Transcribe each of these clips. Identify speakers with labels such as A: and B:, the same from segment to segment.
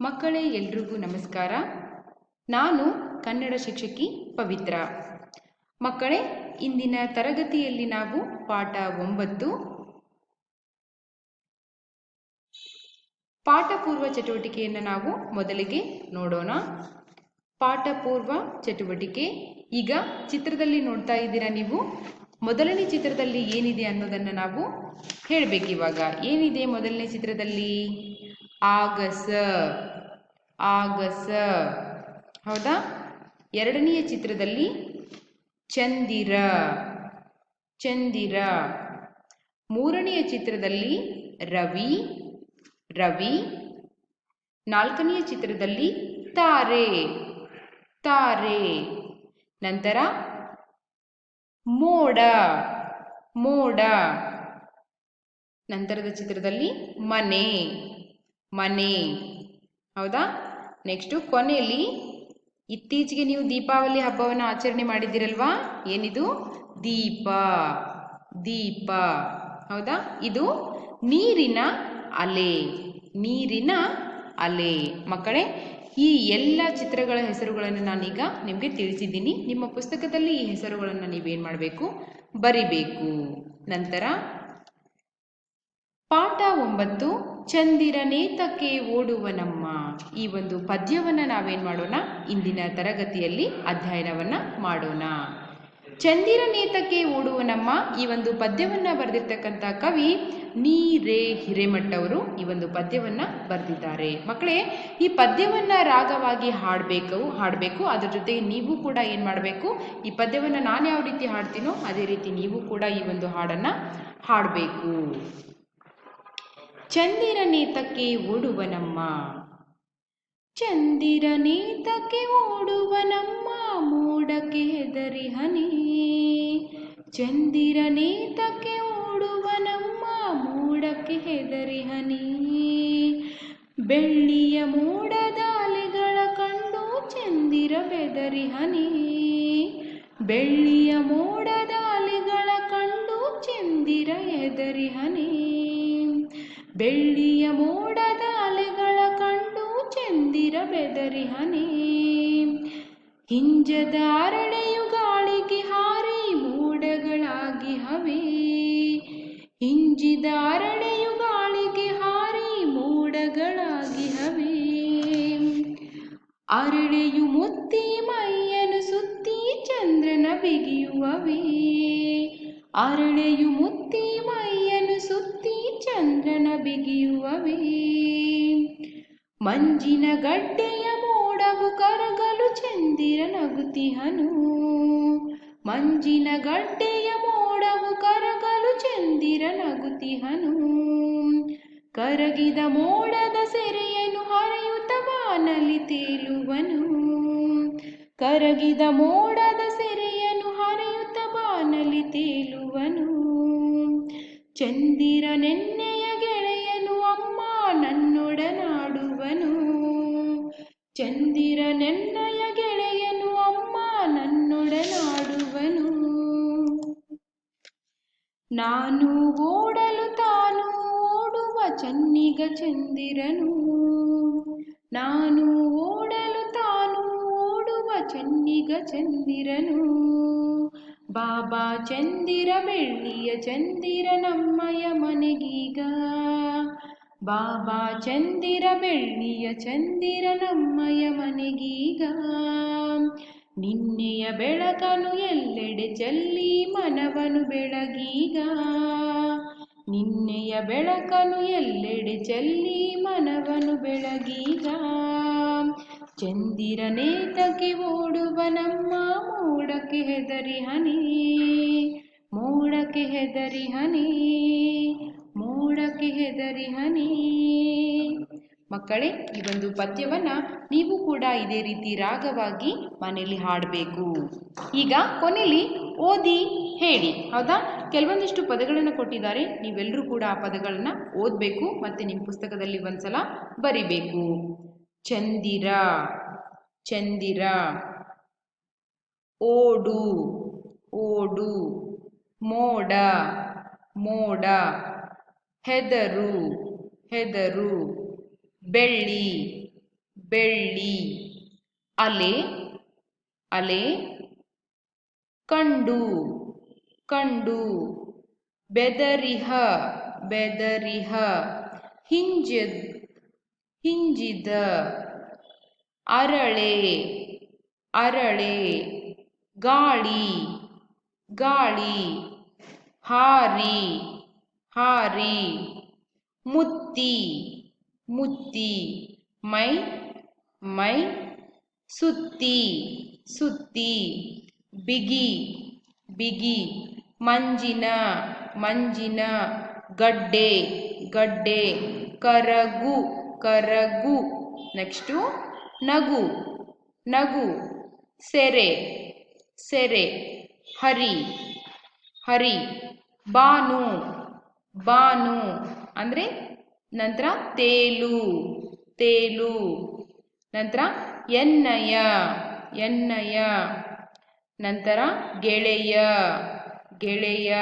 A: ಮಕ್ಕಳೇ ಎಲ್ರಿಗೂ ನಮಸ್ಕಾರ. ನಾನು ಕನ್ನಡ ಶಿಕ್ಷಕಿ ಪವಿತ್ರ. ಮಕ್ಕಳೇ, ಇಂದಿನ ತರಗತಿಯಲ್ಲಿ ನಾವು ಪಾಠ 9 ಪಾಠ ಪೂರ್ವ ಚಟುವಟಿಕೆಯನ್ನು ನಾವು ಮೊದಲಿಗೆ ನೋಡೋಣ. ಪಾಠ ಪೂರ್ವ ಚಟುವಟಿಕೆ. ಈಗ ಚಿತ್ರದಲ್ಲಿ ನೋಡ್ತಾ ಇದ್ದೀರಾ ನೀವು. ಮೊದಲನೇ ಚಿತ್ರದಲ್ಲಿ ಏನಿದೆ ಅನ್ನೋದನ್ನು ನಾವು ಹೇಳಬೇಕಿವಾಗ. ಏನಿದೆ ಮೊದಲನೇ ಚಿತ್ರದಲ್ಲಿ? ಆಗಸ, ಆಗಸ, ಹೌದಾ? ಎರಡನೆಯ ಚಿತ್ರದಲ್ಲಿ ಚಂದಿರ, ಚಂದಿರ. ಮೂರನೆಯ ಚಿತ್ರದಲ್ಲಿ ರವಿ, ರವಿ. ನಾಲ್ಕನೆಯ ಚಿತ್ರದಲ್ಲಿ ತಾರೆ, ತಾರೆ. ನಂತರ ಮೋಡ, ಮೋಡ. ನಂತರದ ಚಿತ್ರದಲ್ಲಿ ಮನೆ, ಮನೆ, ಹೌದಾ? ನೆಕ್ಸ್ಟು ಕೊನೆಯಲ್ಲಿ ಇತ್ತೀಚೆಗೆ ನೀವು ದೀಪಾವಳಿ ಹಬ್ಬವನ್ನು ಆಚರಣೆ ಮಾಡಿದ್ದೀರಲ್ವಾ? ಏನಿದು? ದೀಪ, ದೀಪ, ಹೌದಾ? ಇದು ನೀರಿನ ಅಲೆ, ನೀರಿನ ಅಲೆ. ಮಕ್ಕಳೇ, ಈ ಎಲ್ಲ ಚಿತ್ರಗಳ ಹೆಸರುಗಳನ್ನು ನಾನೀಗ ನಿಮಗೆ ತಿಳಿಸಿದ್ದೀನಿ. ನಿಮ್ಮ ಪುಸ್ತಕದಲ್ಲಿ ಈ ಹೆಸರುಗಳನ್ನು ನೀವೇನು ಮಾಡಬೇಕು? ಬರಿಬೇಕು. ನಂತರ ಪಾಠ 9 ಚಂದಿರನೇತಕ್ಕೆ ಓಡುವನಮ್ಮ. ಈ ಒಂದು ಪದ್ಯವನ್ನು ನಾವೇನು ಮಾಡೋಣ? ಇಂದಿನ ತರಗತಿಯಲ್ಲಿ ಅಧ್ಯಯನವನ್ನು ಮಾಡೋಣ. ಚಂದಿರನೇತಕ್ಕೆ ಓಡುವನಮ್ಮ ಈ ಒಂದು ಪದ್ಯವನ್ನು ಬರೆದಿರ್ತಕ್ಕಂಥ ಕವಿ ನೀರೇ ಹಿರೇಮಠ ಅವರು ಈ ಒಂದು ಪದ್ಯವನ್ನು ಬರೆದಿದ್ದಾರೆ. ಮಕ್ಕಳೇ, ಈ ಪದ್ಯವನ್ನು ರಾಗವಾಗಿ ಹಾಡಬೇಕು. ಅದ್ರ ಜೊತೆಗೆ ನೀವು ಕೂಡ ಏನು ಮಾಡಬೇಕು? ಈ ಪದ್ಯವನ್ನು ನಾನು ಯಾವ ರೀತಿ ಹಾಡ್ತೀನೋ ಅದೇ ರೀತಿ ನೀವು ಕೂಡ ಈ ಒಂದು ಹಾಡನ್ನು ಹಾಡಬೇಕು. ಚಂದಿರನೇತಕ್ಕೆ ಓಡುವನಮ್ಮ, ಚಂದಿರನೇತಕ್ಕೆ ಓಡುವನಮ್ಮ, ಮೋಡಕ್ಕೆ ಹೆದರಿ ಹನಿ. ಚಂದಿರನೇತಕ್ಕೆ ಓಡುವನಮ್ಮ, ಮೋಡಕ್ಕೆ ಹೆದರಿ ಹನಿ. ಬೆಳ್ಳಿಯ ಮೋಡದ ಅಲೆಗಳ ಕಂಡು ಚಂದಿರ ಬೆದರಿ ಹನಿ. ಬೆಳ್ಳಿಯ ಮೋಡದ ಅಲೆಗಳ ಕಂಡು ಚಂದಿರ ಹೆದರಿ ಹನಿ. ಬೆಳ್ಳಿಯ ಮೋಡದ ಅಲೆಗಳ ಕಂಡು ಚಂದಿರ ಬೆದರಿ ಹನಿ. ಹಿಂಜದ ಅರಳೆಯು ಗಾಳಿಗೆ ಹಾರಿ ಮೋಡಗಳಾಗಿ ಹವೆ. ಹಿಂಜಿದ ಅರಳೆಯು ಗಾಳಿಗೆ ಹಾರಿ ಮೋಡಗಳಾಗಿ ಹವೆ. ಅರಳೆಯು ಮುತ್ತಿ ಮೈಯನ್ನು ಸುತ್ತಿ ಚಂದ್ರನ ಬಿಗಿಯುವವೇ. ಅರಳೆಯು ಮುತ್ತಿ ಮೈಯನ್ನು ಸುತ್ತಿ ಚಂದ್ರನ ಬಿಗಿಯುವವೇ. ಮಂಜಿನ ಗಡ್ಡೆಯ ಮೋಡವು ಕರಗಲು ಚಂದಿರ ನಗುತಿಹನು. ಮಂಜಿನ ಗಡ್ಡೆಯ ಮೋಡವು ಕರಗಲು ಚಂದಿರ ನಗುತಿಹನು. ಕರಗಿದ ಮೋಡದ ಸೆರೆಯನ್ನು ಹರಿಯುತ್ತ ಬಾನಲ್ಲಿ ತೇಲುವನು. ಕರಗಿದ ಮೋಡದ ಸೆರೆಯನ್ನು ಹರಿಯುತ್ತ ಬಾನಲ್ಲಿ ತೇಲುವನು. ಚಂದಿರನೆನ್ನೆಯ ಗೆಳೆಯನು ಅಮ್ಮ ನನ್ನೊಡನಾಡುವನು. ಚಂದಿರನೆನ್ನೆಯ ಗೆಳೆಯನು ಅಮ್ಮ ನನ್ನೊಡನಾಡುವನು. ನಾನು ಓಡಲು ತಾನು ಓಡುವ ಚನ್ನಿಗ ಚಂದಿರನು. ನಾನು ಓಡಲು ತಾನು ಓಡುವ ಚನ್ನಿಗ ಚಂದಿರನು. ಬಾಬಾ ಚಂದಿರ ಬೆಳ್ಳಿಯ ಚಂದಿರ ನಮ್ಮಯ ಮನೆಗೀಗ. ಬಾಬಾ ಚಂದಿರ ಬೆಳ್ಳಿಯ ಚಂದಿರ ನಮ್ಮಯ ಮನೆಗೀಗ. ನಿನ್ನೆಯ ಬೆಳಕನು ಎಲ್ಲೆಡೆ ಚೆಲ್ಲಿ ಮನವನು ಬೆಳಗೀಗ. ನಿನ್ನೆಯ ಬೆಳಕನು ಎಲ್ಲೆಡೆ ಚೆಲ್ಲಿ ಮನವನು ಬೆಳಗೀಗ. ಚಂದಿರನೇತಕ್ಕೆ ಓಡುವನಮ್ಮ, ಮೋಡಕ್ಕೆ ಹೆದರಿ ಹನಿ. ಮೋಡಕ್ಕೆ ಹೆದರಿ ಹನಿ. ಮೋಡಕ್ಕೆ ಹೆದರಿ ಹನಿ. ಮಕ್ಕಳೇ, ಈ ಒಂದು ಪದ್ಯವನ್ನು ನೀವು ಕೂಡ ಇದೇ ರೀತಿ ರಾಗವಾಗಿ ಮನೆಯಲ್ಲಿ ಹಾಡಬೇಕು. ಈಗ ಕೊನೆಯಲ್ಲಿ ಓದಿ ಹೇಳಿ, ಹೌದಾ? ಕೆಲವೊಂದಿಷ್ಟು ಪದಗಳನ್ನು ಕೊಟ್ಟಿದ್ದಾರೆ. ನೀವೆಲ್ಲರೂ ಕೂಡ ಆ ಪದಗಳನ್ನು ಓದಬೇಕು ಮತ್ತು ನಿಮ್ಮ ಪುಸ್ತಕದಲ್ಲಿ ಒಂದ್ಸಲ ಬರಿಬೇಕು. ಚಂದಿರ, ಚಂದಿರ. ಓಡು, ಓಡು. ಮೋಡ, ಮೋಡ. ಹೆದರು, ಹೆದರು. ಬೆಳ್ಳಿ, ಬೆಳ್ಳಿ. ಅಲೆ ಅಲೆ, ಕಂಡು ಕಂಡು, ಬೆದರಿಹ ಬೆದರಿಹ, ಹಿಂಜಿದ, ಅರಳೆ ಅರಳೆ, ಗಾಳಿ ಗಾಳಿ, ಹಾರಿ ಹಾರಿ, ಮುತ್ತಿ ಮುತ್ತಿ, ಮೈ ಮೈ, ಸುತ್ತಿ ಸುತ್ತಿ, ಬಿಗಿ ಬಿಗಿ, ಮಂಜಿನ ಮಂಜಿನ, ಗಡ್ಡೆ ಗಡ್ಡೆ, ಕರಗು ಕರಗು. ನೆಕ್ಸ್ಟು ನಗು ನಗು, ಸೆರೆ ಸೆರೆ, ಹರಿ ಹರಿ, ಬಾನು ಬಾನು ಅಂದರೆ ನಂತರ ತೇಲು ತೇಲು, ನಂತರ ಎನ್ನಯ ಎನ್ನಯ, ನಂತರ ಗೆಳೆಯ ಗೆಳೆಯ,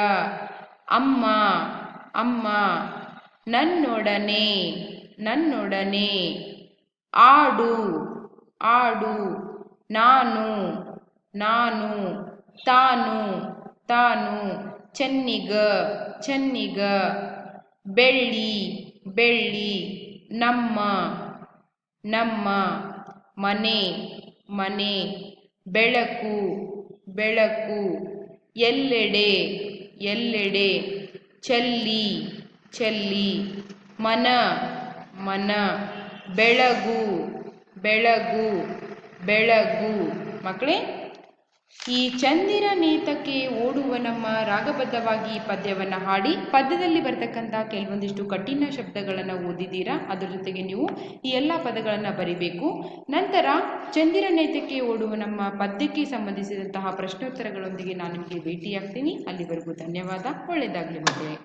A: ಅಮ್ಮ ಅಮ್ಮ, ನನ್ನೊಡನೆ ನನ್ನೊಡನೆ, ಆಡು ಆಡು, ನಾನು ನಾನು, ತಾನು ತಾನು, ಚೆನ್ನಿಗ ಚೆನ್ನಿಗ, ಬೆಳ್ಳಿ ಬೆಳ್ಳಿ, ನಮ್ಮ ನಮ್ಮ, ಮನೆ ಮನೆ, ಬೆಳಕು ಬೆಳಕು, ಎಲ್ಲೆಡೆ ಎಲ್ಲೆಡೆ, ಚೆಲ್ಲಿ ಚೆಲ್ಲಿ, ಮನ ಮನ, ಬೆಳಗು ಬೆಳಗು ಬೆಳಗು. ಮಕ್ಕಳೇ, ಈ ಚಂದಿರ ನೇತಕ್ಕೆ ಓಡುವ ನಮ್ಮ ರಾಗಬದ್ಧವಾಗಿ ಈ ಪದ್ಯವನ್ನು ಹಾಡಿ ಪದ್ಯದಲ್ಲಿ ಬರ್ತಕ್ಕಂಥ ಕೆಲವೊಂದಿಷ್ಟು ಕಠಿಣ ಶಬ್ದಗಳನ್ನು ಓದಿದ್ದೀರಾ. ಅದರ ಜೊತೆಗೆ ನೀವು ಈ ಎಲ್ಲ ಪದಗಳನ್ನು ಬರಿಬೇಕು. ನಂತರ ಚಂದಿರ ನೇತಕ್ಕೆ ಓಡುವ ನಮ್ಮ ಪದ್ಯಕ್ಕೆ ಸಂಬಂಧಿಸಿದಂತಹ ಪ್ರಶ್ನೋತ್ತರಗಳೊಂದಿಗೆ ನಾನು ನಿಮಗೆ ಭೇಟಿಯಾಗ್ತೀನಿ. ಅಲ್ಲಿವರೆಗೂ ಧನ್ಯವಾದ. ಒಳ್ಳೆಯದಾಗಲಿ ಮಕ್ಕಳೇ.